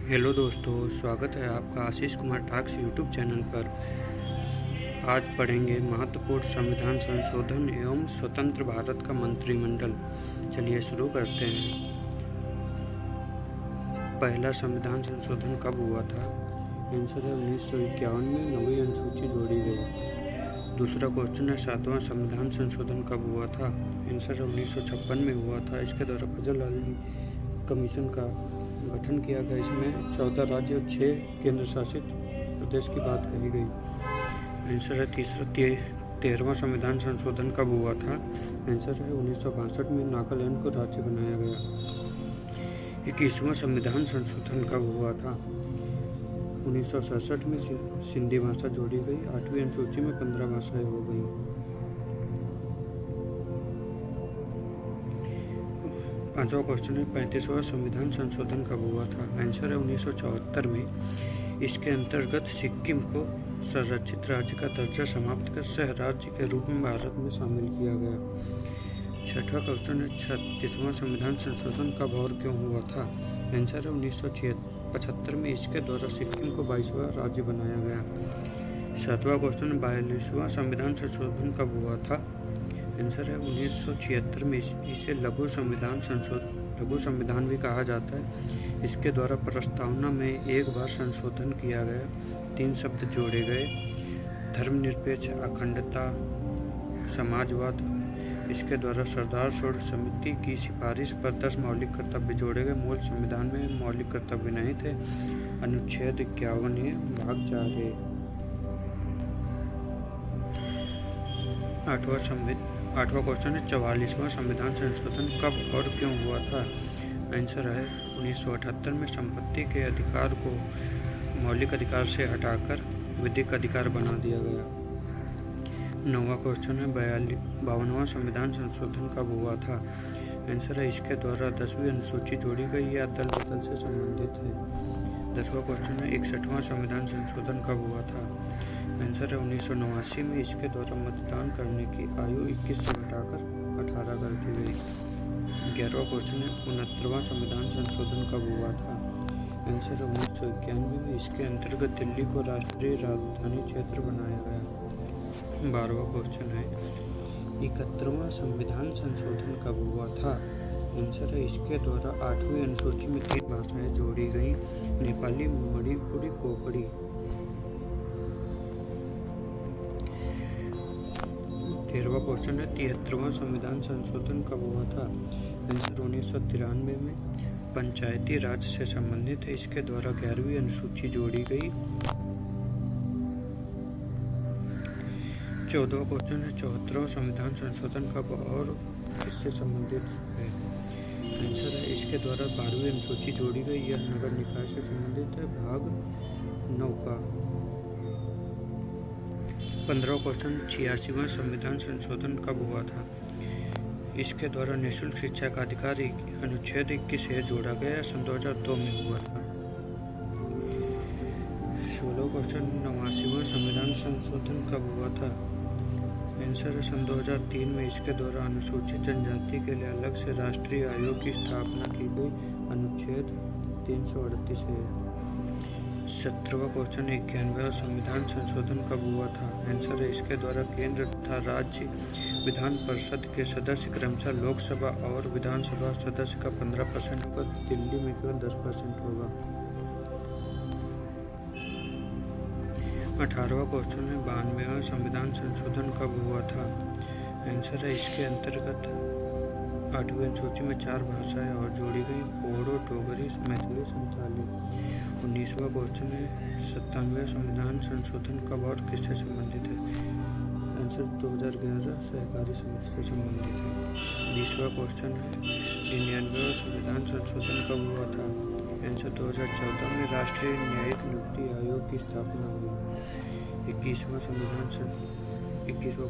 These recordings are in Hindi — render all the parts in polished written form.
हेलो दोस्तों, स्वागत है आपका Ashish Kumar talks YouTube channel पर। आज पढ़ेंगे महत्वपूर्ण संविधान संशोधन एवं स्वतंत्र भारत का मंत्रिमंडल। चलिए शुरू करते हैं। पहला संविधान संशोधन कब हुआ था? आंसर है 1951 में नवीं अनुसूची जोड़ी गई। दूसरा क्वेश्चन है सातवां संविधान संशोधन कब हुआ था? आंसर है 1956 में हुआ था। इसके द्वारा फजल अली कमीशन का गठन किया गया। इसमें 14 राज्य और 6 केंद्र शासित प्रदेश की बात कही गई। आंसर है 13वां संविधान संशोधन कब हुआ था? आंसर है 1962 में नागालैंड को राज्य बनाया गया। 21वां संविधान संशोधन कब हुआ था? 1967 में सिंधी भाषा जोड़ी गई। 8वीं अनुसूची में 15 भाषाएं हो गई। पांचवा क्वेश्चन है 35वां संविधान संशोधन कब हुआ था? आंसर है 1974 में। इसके अंतर्गत सिक्किम को संरक्षित राज्य का दर्जा समाप्त कर सह राज्य के रूप में भारत में शामिल किया गया। छठवां क्वेश्चन है 36वां संविधान संशोधन कब और क्यों हुआ था? आंसर है 1975 में। इसके द्वारा सिक्किम को 22वां राज्य बनाया गया। सातवां क्वेश्चन है 42वां संविधान संशोधन कब हुआ था? आंसर है 1976 में। इसे लघु संविधान भी कहा जाता है। इसके द्वारा प्रस्तावना में एक बार संशोधन किया गया। 3 शब्द जोड़े गए: धर्मनिरपेक्ष, अखंडता, समाजवाद। इसके द्वारा सरदार सोड समिति की सिफारिश पर 10 मौलिक कर्तव्य जोड़े गए। मूल संविधान में मौलिक कर्तव्य नहीं थे। अनुच्छेद 51 है, भाग 4 है। आठवां क्वेश्चन है 44वां संविधान संशोधन कब और क्यों हुआ था? आंसर है 1978 में। संपत्ति के अधिकार को मौलिक अधिकार से हटाकर विधिक अधिकार बना दिया गया। 9वां क्वेश्चन है 52वां संविधान संशोधन कब हुआ था? आंसर है इसके द्वारा 10वीं अनुसूची जोड़ी गई या दल बदल से संबंधित है। 10वां क्वेश्चन है 61वां संविधान संशोधन कब हुआ था? आंसर है 1989 में। इसके द्वारा मतदान करने की आयु 21 से घटाकर 18 कर दी गई। 11वां क्वेश्चन है 69वां संविधान संशोधन कब हुआ था? आंसर है 1991 में। इसके अंतर्गत दिल्ली को राष्ट्रीय राजधानी क्षेत्र बनाया गया। 12वां क्वेश्चन है 71वां संविधान संशोधन कब हुआ था? आंसर है इसके द्वारा 8वीं अनुसूची में 3 भाषाएं जोड़ी गई: नेपाली, मणिपुरी, कोंकणी। 13वां क्वेश्चन है 73वां संविधान संशोधन कब हुआ था? आंसर 1993 में। पंचायती राज से संबंधित है। इसके द्वारा 11वीं अनुसूची जोड़ी गई। 14वां क्वेश्चन है 74वां संविधान संशोधन कब और किससे संबंधित है? आंसर है इसके द्वारा 12वीं अनुसूची जोड़ी गई। यह नगर निकाय से संबंधित है, भाग 9 का। 15वां क्वेश्चन 86वां संविधान संशोधन कब हुआ था? इसके द्वारा निःशुल्क शिक्षा का अधिकार अनुच्छेद 21 से जोड़ा गया। सन 2002 में हुआ था। 16वां क्वेश्चन 89वां संविधान संशोधन कब हुआ था? आंसर है सन 2003 में। इसके द्वारा अनुसूचित जनजाति के लिए अलग से राष्ट्रीय आयोग की स्थापना की गई। अनुच्छेद 338 है। 17वां क्वेश्चन 91वां संविधान संशोधन कब हुआ था? आंसर है इसके द्वारा केंद्र तथा राज्य विधान परिषद के सदस्य क्रमशः लोकसभा और विधानसभा सदस्य का 15% होगा। दिल्ली में केवल 10% होगा। 18वां क्वेश्चन है 92वां संविधान संशोधन कब हुआ था? आंसर है इसके अंतर्गत 8वीं अनुसूची में 4 भाषाएं और जोड़ी गई: बोडो, डोगरी, मैथिली, संथाली। 19वां क्वेश्चन है 97वां संविधान संशोधन कब और किससे संबंधित है? आंसर 2011 सहकारी समिति से संबंधित है। 20वां क्वेश्चन है 99वां संविधान संशोधन कब हुआ था? आंसर 2014 में। राष्ट्रीय न्यायिक नियुक्ति आयोग की स्थापना हुई। 21वां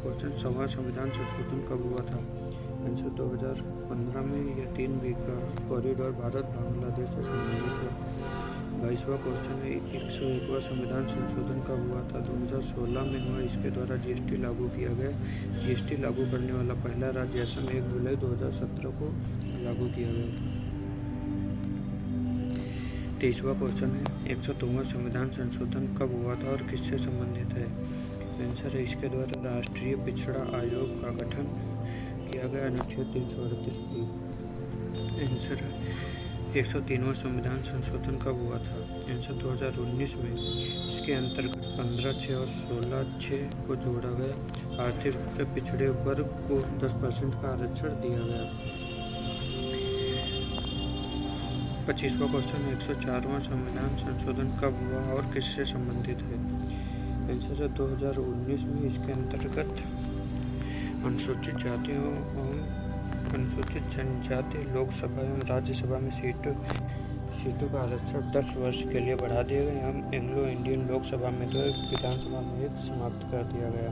क्वेश्चन 100वां संविधान संशोधन कब हुआ था? आंसर 2015 में। यह 3 बीघा कॉरिडोर भारत बांग्लादेश से संबंधित है। 22वां क्वेश्चन है 101वां संविधान संशोधन कब हुआ था? 2016 में हुआ। इसके द्वारा जीएसटी लागू किया गया। जीएसटी लागू करने वाला पहला राज्य असम 1 जुलाई 2017 को लागू किया गया था। 30वां क्वेश्चन है 102वां संविधान संशोधन कब हुआ था और किससे संबंधित है? आंसर है इसके द्वारा राष्ट्रीय पिछड़ा आयोग का गठन किया गया अनुच्छेद 338 की। आंसर है 103वां संविधान संशोधन कब हुआ था? आंसर 2019 में। इसके अंतर्गत 15(6) और 16(6) को जोड़ा गया। आर्थिक रूप से पिछड़े वर्ग को 10% का आरक्षण दिया गया। 25वां क्वेश्चन 104वां संविधान संशोधन कब हुआ और किससे संबंधित है? आंसर है 2019 में। इसके अंतर्गत अनुसूचित जातियों एवं अनुसूचित जनजाति लोकसभा एवं राज्यसभा में सीटों का आरक्षण 10 वर्ष के लिए बढ़ा दिया गया एवं एंग्लो इंडियन लोकसभा में 2, विधानसभा में 1 समाप्त कर दिया गया।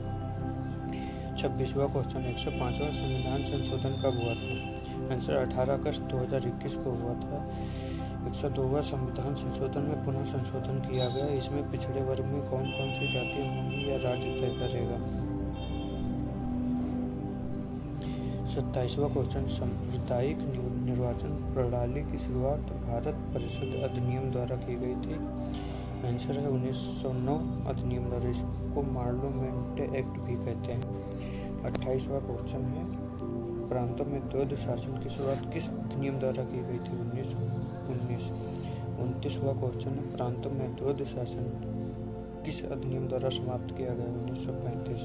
26वां क्वेश्चन 105वां संविधान संशोधन कब हुआ था? आंसर 18 अगस्त 2021 को हुआ था। 102वां संविधान संशोधन में पुनः संशोधन किया गया। इसमें पिछड़े वर्ग में कौन कौन सी जातियां होंगी या राज्य तय करेगा। 27वां क्वेश्चन सांप्रदायिक निर्वाचन प्रणाली की शुरुआत भारत परिषद अधिनियम द्वारा की गई थी। आंसर है 1909 अधिनियम द्वारा। इसको पार्लियामेंट एक्ट भी कहते हैं। 28वां क्वेश्चन है प्रांतों में द्वैध शासन की शुरुआत किस अधिनियम द्वारा की गई थी? 1919। 29वां क्वेश्चन है प्रांतों में द्वैध शासन किस अधिनियम द्वारा समाप्त किया गया? 1935।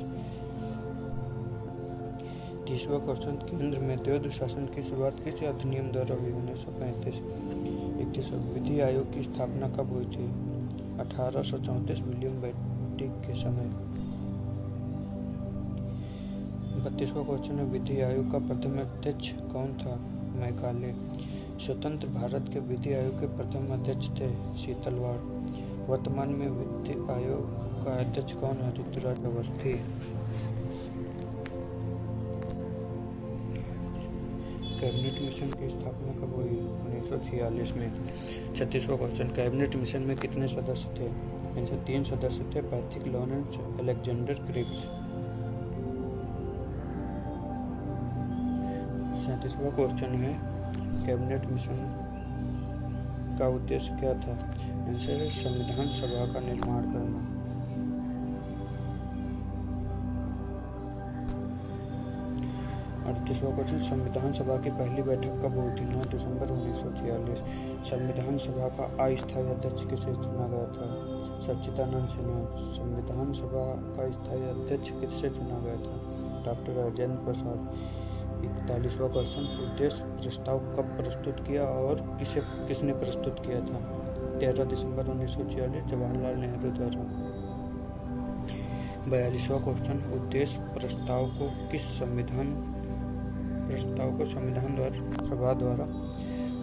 30वां क्वेश्चन केंद्र में द्वैध शासन की शुरुआत किस अधिनियम द्वारा हुई? 1935। 31वां विधि आयोग की स्थापना कब हुई थी? 1834 विलियम बेंटिक के समय। 32वां क्वेश्चन है विधि आयोग का प्रथम अध्यक्ष कौन था? मैकाले। स्वतंत्र भारत के विधि आयोग के प्रथम अध्यक्ष थे शीतलवाड़। वर्तमान में विधि आयोग का अध्यक्ष कौन है? ऋतुराज अवस्थी। कैबिनेट मिशन की स्थापना कब हुई? 1946 में। 36वां क्वेश्चन कैबिनेट मिशन में कितने सदस्य थे? आंसर 3 सदस्य थे पैट्रिक लॉरेंस अलेक्जेंडर क्रिप्स। 37वां क्वेश्चन है कैबिनेट मिशन का उद्देश्य क्या था? आंसर है संविधान सभा का निर्माण करना। 38वां क्वेश्चन संविधान सभा की पहली बैठक कब हुई थी? 9 दिसंबर 1946। संविधान सभा का अस्थायी अध्यक्ष किसे चुना गया था? सच्चिदानंद सिन्हा। संविधान सभा का स्थायी अध्यक्ष किससे चुना गया था? डॉक्टर राजेंद्र प्रसाद। 41वां क्वेश्चन उद्देश्य प्रस्ताव कब प्रस्तुत किया और किसने प्रस्तुत किया था? 13 दिसंबर 1946 जवाहरलाल नेहरू द्वारा। 42वां क्वेश्चन उद्देश्य प्रस्ताव को संविधान सभा द्वारा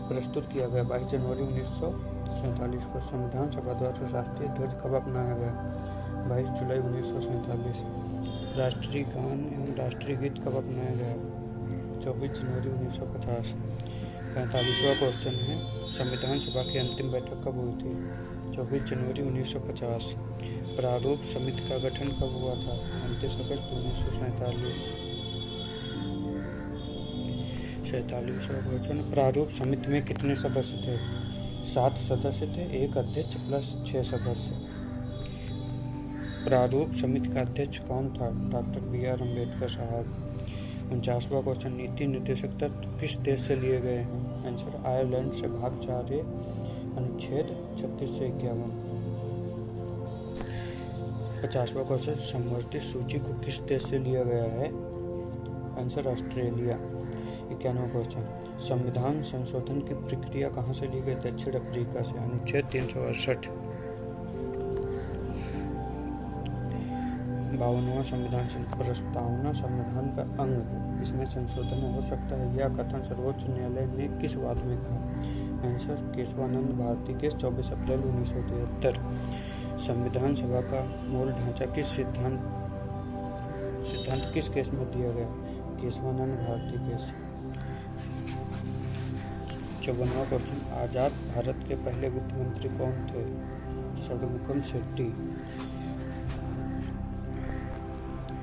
प्रस्तुत किया गया। 22 जनवरी 1947 को संविधान सभा द्वारा राष्ट्रीय ध्वज कब अपनाया गया? 22 जुलाई 1947। राष्ट्रीय गान एवं राष्ट्रीय गीत कब अपनाया गया? 24 जनवरी 1950। 45वां क्वेश्चन है संविधान सभा की अंतिम बैठक कब हुई थी? 24 जनवरी 1950। प्रारूप समिति का गठन कब हुआ था? 29 अगस्त 1947। 47वां क्वेश्चन प्रारूप समिति में कितने सदस्य थे? 7 सदस्य थे, 1 अध्यक्ष प्लस 6 सदस्य। प्रारूप समिति का अध्यक्ष कौन था? डॉक्टर BR अम्बेडकर साहब। 49वां क्वेश्चन नीति निर्देशक तत्व किस देश से लिए गए हैं? आंसर आयरलैंड से। भाग 4 अनुच्छेद 36 से 51। 50वां क्वेश्चन संवर्धित सूची को किस देश से लिया गया है? Answer Australia. 51वां क्वेश्चन संविधान संशोधन की प्रक्रिया कहाँ से ली गई? दक्षिण अफ्रीका से। अनुच्छेद 368। 52वां संविधान प्रस्तावना संविधान का अंग है, इसमें संशोधन हो सकता है, यह कथन सर्वोच्च न्यायालय ने किस वाद में कहा? आंसर केशवानंद भारती केस 24 अप्रैल 1973। संविधान सभा का मूल ढांचा किस सिद्धांत किस केस में दिया गया? केशवानंद भारती केस। 54वां क्वेश्चन आजाद भारत के पहले वित्त मंत्री कौन थे? षणमुखम शेट्टी।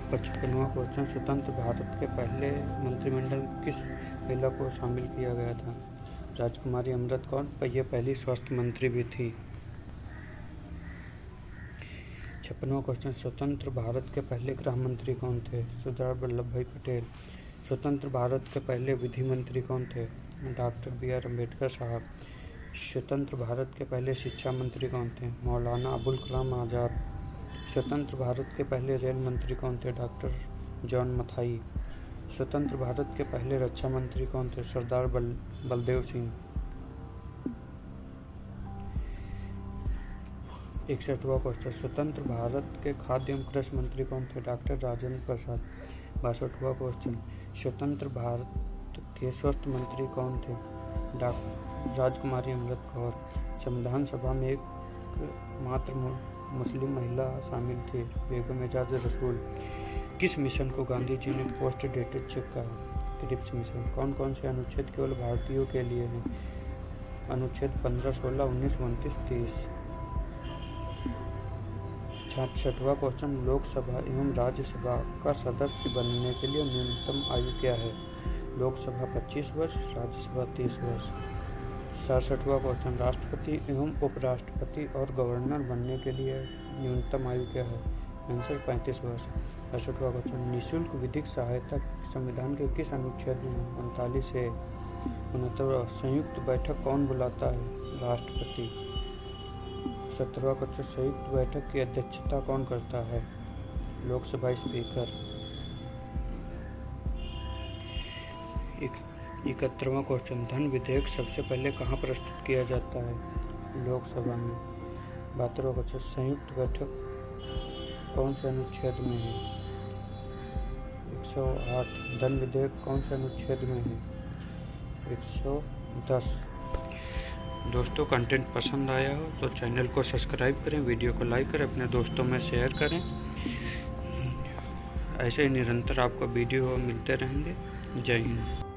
55वां क्वेश्चन स्वतंत्र भारत के पहले मंत्रिमंडल किस महिला को शामिल किया गया था? राजकुमारी अमृत कौर ये पहली स्वास्थ्य मंत्री भी थी। 56वां क्वेश्चन, स्वतंत्र भारत के पहले गृह मंत्री कौन थे? सरदार वल्लभ भाई पटेल। स्वतंत्र भारत के पहले विधि मंत्री कौन थे? डॉक्टर BR अम्बेडकर साहब। स्वतंत्र भारत के पहले शिक्षा मंत्री कौन थे? मौलाना अबुल कलाम आज़ाद। स्वतंत्र भारत के पहले रेल मंत्री कौन थे? Doctor John Mathai. स्वतंत्र भारत के पहले रक्षा मंत्री कौन थे? सरदार बलदेव सिंह। 61वां क्वेश्चन, स्वतंत्र भारत के खाद्य एवं कृषि मंत्री कौन थे? डॉक्टर राजेंद्र प्रसाद। 62वां क्वेश्चन, स्वतंत्र भारत के स्वास्थ्य मंत्री कौन थे? राजकुमारी अमृत कौर। संविधान सभा में एक मात्र मुस्लिम महिला शामिल थी, बेगम एजाज रसूल। किस मिशन को गांधी जी ने पोस्ट डेटेड चेक कहा? Cripps mission. कौन कौन से अनुच्छेद केवल भारतीयों के लिए हैं? अनुच्छेद 15, 16, 19, 29, 30। 66वां क्वेश्चन, लोकसभा एवं राज्यसभा का सदस्य बनने के लिए न्यूनतम आयु क्या है? लोकसभा 25 वर्ष, राज्यसभा 30 वर्ष। 67वां क्वेश्चन, राष्ट्रपति एवं उपराष्ट्रपति और गवर्नर बनने के लिए न्यूनतम आयु क्या है? आंसर 35 वर्ष। 68वां क्वेश्चन, निःशुल्क विधिक सहायता संविधान के किस अनुच्छेद में 39 से 69 संयुक्त बैठक कौन बुलाता है? राष्ट्रपति। 17वां क्वेश्चन, संयुक्त बैठक की अध्यक्षता कौन करता है? लोकसभा स्पीकर। 71वां क्वेश्चन, धन विधेयक सबसे पहले कहाँ प्रस्तुत किया जाता है? लोकसभा में। 72वां क्वेश्चन, संयुक्त बैठक कौन से अनुच्छेद में है? 108। धन विधेयक कौन से अनुच्छेद में है? 110। दोस्तों, कंटेंट पसंद आया हो तो चैनल को सब्सक्राइब करें, वीडियो को लाइक करें, अपने दोस्तों में शेयर करें। ऐसे ही निरंतर आपको वीडियो मिलते रहेंगे। जय हिंद।